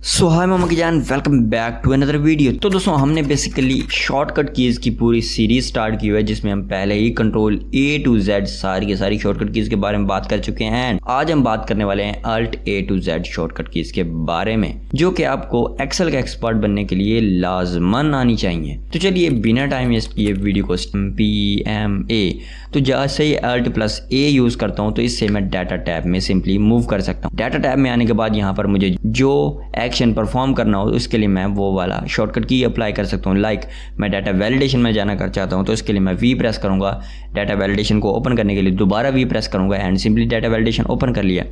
So hi Mohammed Jaan, welcome back to another video. तो दोस्तों हमने बेसिकली शॉर्टकट कीज़ की पूरी सीरीज स्टार्ट की हुई है, जिसमें हम पहले ही कंट्रोल A to Z सारी की सारी शॉर्टकट कीज़ के बारे में बात कर चुके हैं। एंड आज हम बात करने वाले हैं Alt A to Z shortcut keys के बारे में, जो कि आपको एक्सेल का एक्सपर्ट बनने के लिए लाजमन आनी चाहिए। तो चलिए बिना टाइम वेस्ट किए वीडियो को PMA। तो जैसे ही Alt+A यूज़ करता हूँ तो इससे मैं डाटा टैब में सिंपली मूव कर सकता हूँ। डाटा टैब में आने के बाद यहाँ पर मुझे जो एक्शन परफॉर्म करना हो उसके लिए मैं वो वाला शॉर्टकट की अप्लाई कर सकता हूँ। लाइक मैं डाटा वैलिडेशन में जाना चाहता हूँ तो इसके लिए मैं V प्रेस करूँगा। डाटा वैलिडेशन को ओपन करने के लिए दोबारा V प्रेस करूँगा and simply data validation open कर लिया।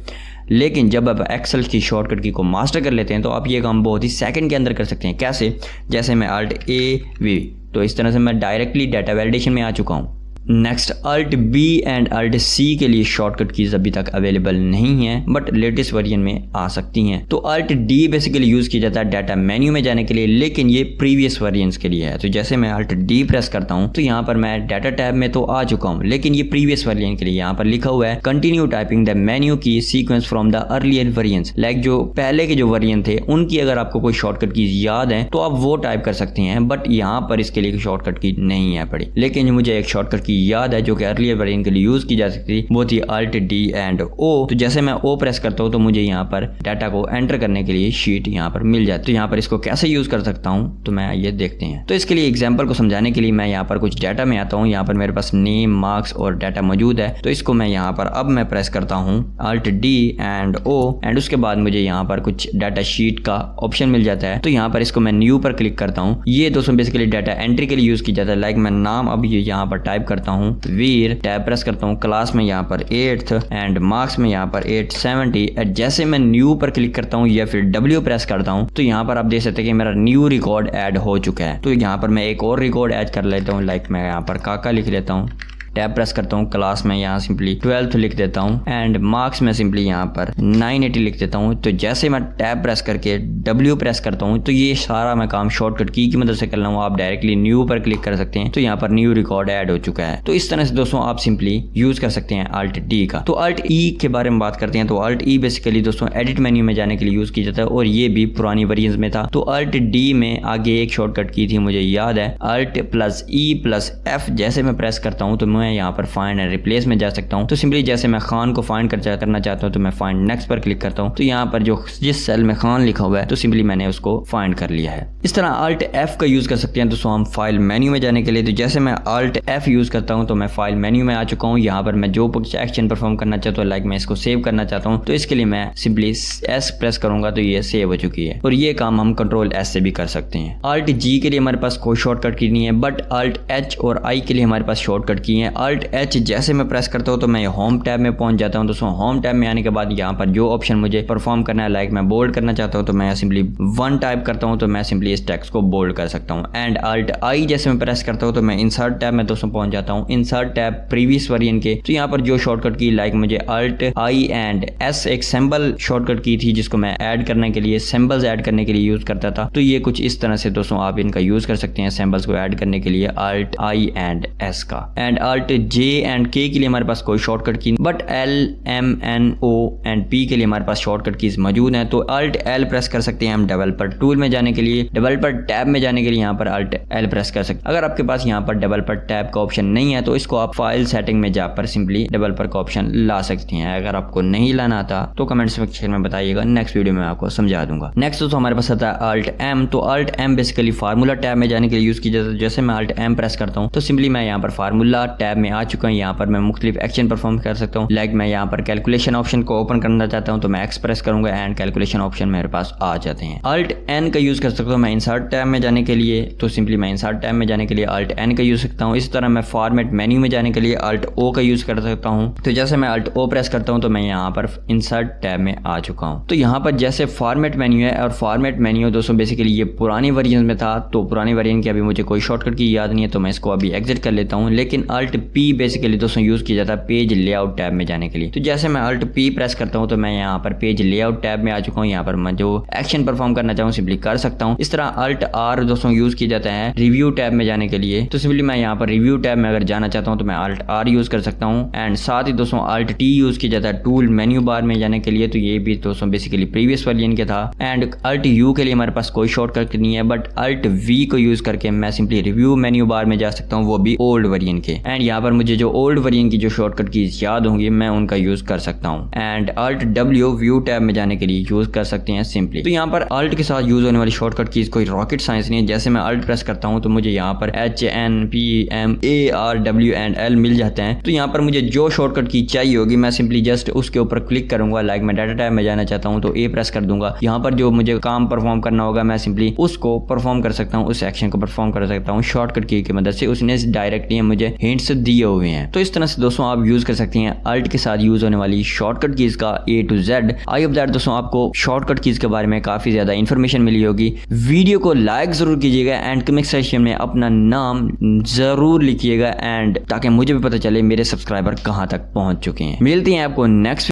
लेकिन जब आप एक्सेल की शॉर्टकट की को मास्टर कर लेते हैं तो आप ये काम बहुत ही सेकंड के अंदर कर सकते हैं। कैसे? जैसे मैं Alt+A तो इस तरह से मैं डायरेक्टली डाटा वैलिडेशन में आ चुका हूँ। नेक्स्ट Alt+B एंड Alt+C के लिए शॉर्टकट कीज़ अभी तक अवेलेबल नहीं है, बट लेटेस्ट वर्जन में आ सकती हैं। तो Alt+D बेसिकली यूज़ किया जाता है डाटा मेन्यू में जाने के लिए, लेकिन ये प्रीवियस वर्जन्स के लिए है। तो जैसे मैं Alt+D प्रेस करता हूँ तो यहाँ पर मैं डाटा टैब में तो आ चुका हूँ, लेकिन ये प्रीवियस वर्जन के लिए यहाँ पर लिखा हुआ है कंटिन्यू टाइपिंग द मेन्यू की sequence from the earlier versions. Like जो पहले के जो वर्जन थे उनकी अगर आपको कोई शॉर्टकट कीज़ याद है तो आप वो टाइप कर सकते हैं, बट यहाँ पर इसके लिए शॉर्टकट की नहीं है पड़ी। लेकिन मुझे एक शॉर्टकट याद है जो कि अर्लियर वर्जन के लिए यूज की जा सकती थी, वो थी Alt+D एंड O। तो जैसे मैं O प्रेस करता हूँ तो मुझे यहाँ पर डाटा को एंटर करने के लिए शीट यहाँ पर मिल जाती है। तो यहाँ पर इसको कैसे यूज कर सकता हूँ तो मैं ये देखते हैं। तो इसके लिए एग्जांपल को समझाने के लिए मैं यहाँ पर कुछ डाटा में आता हूँ। यहाँ पर मेरे पास नेम, मार्क्स और डाटा मौजूद है। तो इसको मैं यहाँ पर अब मैं प्रेस करता हूँ Alt+D एंड O एंड उसके बाद मुझे यहाँ पर कुछ डाटा शीट का ऑप्शन मिल जाता है। तो यहाँ पर इसको मैं न्यू पर क्लिक करता हूँ। ये दोस्तों बेसिकली डाटा एंट्री के लिए यूज की जाता है। लाइक मैं नाम अब यहाँ पर टाइप करता हूँ वीर, टैब प्रेस करता हूँ, क्लास में यहाँ पर 8th एंड मार्क्स में यहाँ पर 870। एंड जैसे मैं न्यू पर क्लिक करता हूँ या फिर W प्रेस करता हूँ तो यहाँ पर आप देख सकते हैं कि मेरा न्यू रिकॉर्ड ऐड हो चुका है। तो यहाँ पर मैं एक और रिकॉर्ड ऐड कर लेता हूँ। लाइक मैं यहाँ पर काका लिख लेता हूँ, टैब प्रेस करता हूँ, क्लास में यहाँ सिंपली 12th लिख देता हूँ एंड मार्क्स में सिंपली यहाँ पर 980 लिख देता हूँ। तो जैसे मैं टैब प्रेस करके W प्रेस करता हूँ तो ये सारा मैं काम शॉर्टकट की मदद से कर रहा हूँ। आप डायरेक्टली न्यू पर क्लिक कर सकते हैं तो यहाँ पर न्यू रिकॉर्ड ऐड हो चुका है। तो इस तरह से दोस्तों आप सिंपली यूज कर सकते हैं Alt+D का। तो Alt+E के बारे में बात करते हैं। तो Alt+E बेसिकली दोस्तों एडिट मेन्यू में जाने के लिए यूज किया जाता है और ये भी पुरानी वर्जन में था। तो Alt+D में आगे एक शॉर्टकट की थी मुझे याद है, Alt+E+F। जैसे मैं प्रेस करता हूँ तो मैं यहाँ पर फाइंड रिप्लेस में जा सकता हूं। तो सिंपली जैसे मैं खान को फाइंड करना चाहता हूं तो मैं फाइंड नेक्स्ट पर क्लिक करता हूं। तो यहाँ पर जो जिस सेल में खान लिखा हुआ है तो सिंपली मैंने उसको फाइंड कर लिया है। इस तरह Alt+F का यूज कर सकते हैं दोस्तों हम फाइल मेन्यू में जाने के लिए। तो जैसे मैं Alt+F यूज करता हूं तो मैं फाइल मेन्यू में आ चुका हूं। यहाँ पर मैं जो एक्शन परफॉर्म करना चाहता हूँ, लाइक मैं इसको सेव करना चाहता हूँ तो इसके लिए मैं सिंपली S प्रेस करूंगा तो ये सेव हो चुकी है। और ये काम हम कंट्रोल S से भी कर सकते हैं। Alt+G के लिए हमारे पास कोई शॉर्टकट की नहीं है, बट Alt+H और I के लिए हमारे पास शॉर्टकट की है। Alt+H जैसे मैं प्रेस करता हूँ तो मैं होम टैब में पहुंच जाता हूँ। दोस्तों होम टैब में आने के बाद यहाँ पर जो ऑप्शन मुझे परफॉर्म करना है, लाइक मैं बोल्ड करना चाहता हूँ तो मैं सिंपली 1 टाइप करता हूँ तो मैं सिंपली इस टेक्स्ट को बोल्ड कर सकता हूँ। एंड Alt+I जैसे मैं प्रेस करता हूँ तो मैं इंसर्ट टैब में दोस्तों पहुंच जाता हूँ। इंसर्ट टैब प्रीवियस वर्जन के। तो यहाँ पर जो शॉर्टकट की, लाइक मुझे Alt+I एंड S एक सिंबल शॉर्टकट की थी जिसको मैं ऐड करने के लिए, सिंबल्स ऐड करने के लिए यूज करता था। तो ये कुछ इस तरह से दोस्तों आप इनका यूज कर सकते हैं सिंबल्स को ऐड करने के लिए, Alt+I एंड S का। एंड Alt+J एंड K के लिए हमारे पास कोई शॉर्टकट की, but L, M, N, O and P के लिए हमारे पास शॉर्टकट कीज मौजूद हैं। तो Alt+L प्रेस कर सकते हैं हम डेवलपर टूल में जाने के लिए। डेवलपर टैब में जाने के लिए यहाँ पर Alt+L प्रेस कर सकते हैं। अगर आपके पास यहाँ पर डेवलपर टैब का ऑप्शन नहीं है तो इसको आप फाइल सेटिंग में जाकर सिंपली डेवलपर का ऑप्शन ला सकती हैं। अगर आपको नहीं लाना आता तो कमेंट सेक्शन में बताइएगा, नेक्स्ट वीडियो में आपको समझा दूंगा। नेक्स्ट तो हमारे पास आता है Alt+M। तो Alt+M बेसिकली फार्मूला टैब में जाने के लिए यूज की जाता है। जैसे मैं Alt+M प्रेस करता हूँ तो सिंपली मैं यहाँ पर फार्मूला टैब में आ चुका हूँ। यहाँ पर मैं मुख्तलिफ एक्शन परफॉर्म कर सकता हूँ। लाइक मैं यहाँ पर कैलकुलेशन ऑप्शन को ओपन करना चाहता हूँ तो मैं एक्स प्रेस करूंगा एंड कैलकुलेशन ऑप्शन मेरे पास आ जाते हैं। Alt+N का यूज कर सकता हूँ मैं इंसर्ट टैब में जाने के लिए। तो सिंपली मैं इंसर्ट टैब में जाने के लिए Alt+N का यूज करता हूँ। इस तरह मैं फॉर्मेट मेन्यू में जाने के लिए Alt+O का यूज कर सकता हूँ। तो जैसे मैं Alt+O प्रेस करता हूँ तो मैं यहाँ पर इंसर्ट टैब में आ चुका हूँ। तो यहाँ पर जैसे फॉर्मेट मेन्यू है, और फॉर्मेट मेन्यू दोस्तों बेसिकली ये पुरानी वर्जन में था। तो पुरानी वर्जन की अभी मुझे कोई शॉर्टकट की याद नहीं है तो मैं इसको अभी एग्जिट कर लेता हूँ। लेकिन Alt+ पी बेसिकली दोस्तों यूज किया जाता है पेज लेआउट टैब में जाने के लिए। तो जैसे मैं Alt P प्रेस करता हूँ तो मैं यहाँ पर पेज लेआउट टैब में आ चुका हूँ। यहाँ पर मैं जो एक्शन परफॉर्म करना चाहूँ सिंपली कर सकता हूँ। इस तरह Alt R दोस्तों यूज किया जाता है रिव्यू टैब में जाने के लिए। तो सिंपली मैं यहाँ पर रिव्यू टैब में अगर जाना चाहता हूँ तो मैं Alt R यूज कर सकता हूँ। एंड साथ ही दोस्तों Alt T यूज किया जाता है टूल मेन्यू बार में जाने के लिए। तो ये भी दोस्तों बेसिकली प्रीवियस वर्जन के था। एंड Alt U के लिए हमारे पास कोई शॉर्टकट नहीं है, बट Alt V को यूज करके मैं सिंपली रिव्यू मेन्यू बार में जा सकता हूँ, वो भी ओल्ड वर्जन के। एंड यहाँ पर मुझे जो ओल्ड वर्जन की जो शॉर्टकट कीज याद होंगी मैं उनका यूज कर सकता हूँ। And Alt W view tab में जाने के लिए यूज कर सकते हैं सिंपली। तो यहाँ पर Alt के साथ यूज होने वाली शॉर्टकट कीज कोई रॉकेट साइंस नहीं है। जैसे मैं Alt प्रेस करता हूँ तो मुझे यहाँ पर H N P M A R W and L मिल जाते हैं। तो यहाँ पर मुझे जो शॉर्टकट की चाहिए होगी मैं सिंपली जस्ट उसके ऊपर क्लिक करूंगा। लाइक मैं डाटा टैब में जाना चाहता हूँ तो A प्रेस कर दूंगा। यहाँ पर जो मुझे काम परफॉर्म करना होगा मैं सिंपली उसको परफॉर्म कर सकता हूँ, उस एक्शन को परफॉर्म कर सकता हूँ शॉर्टकट की मदद से। उसने डायरेक्टली मुझे हिंट्स दिए हुए हैं। तो इस तरह से दोस्तों आप यूज कर सकते हैं Alt के साथ यूज होने वाली शॉर्टकट कीज का A to Z। I hope that दोस्तों आपको शॉर्टकट कीज के बारे में काफी ज्यादा इंफॉर्मेशन मिली होगी। वीडियो को लाइक जरूर कीजिएगा एंड कमेंट सेक्शन में अपना नाम जरूर लिखिएगा एंड ताकि मुझे भी पता चले मेरे सब्सक्राइबर कहां तक पहुंच चुके हैं। मिलते हैं आपको नेक्स्ट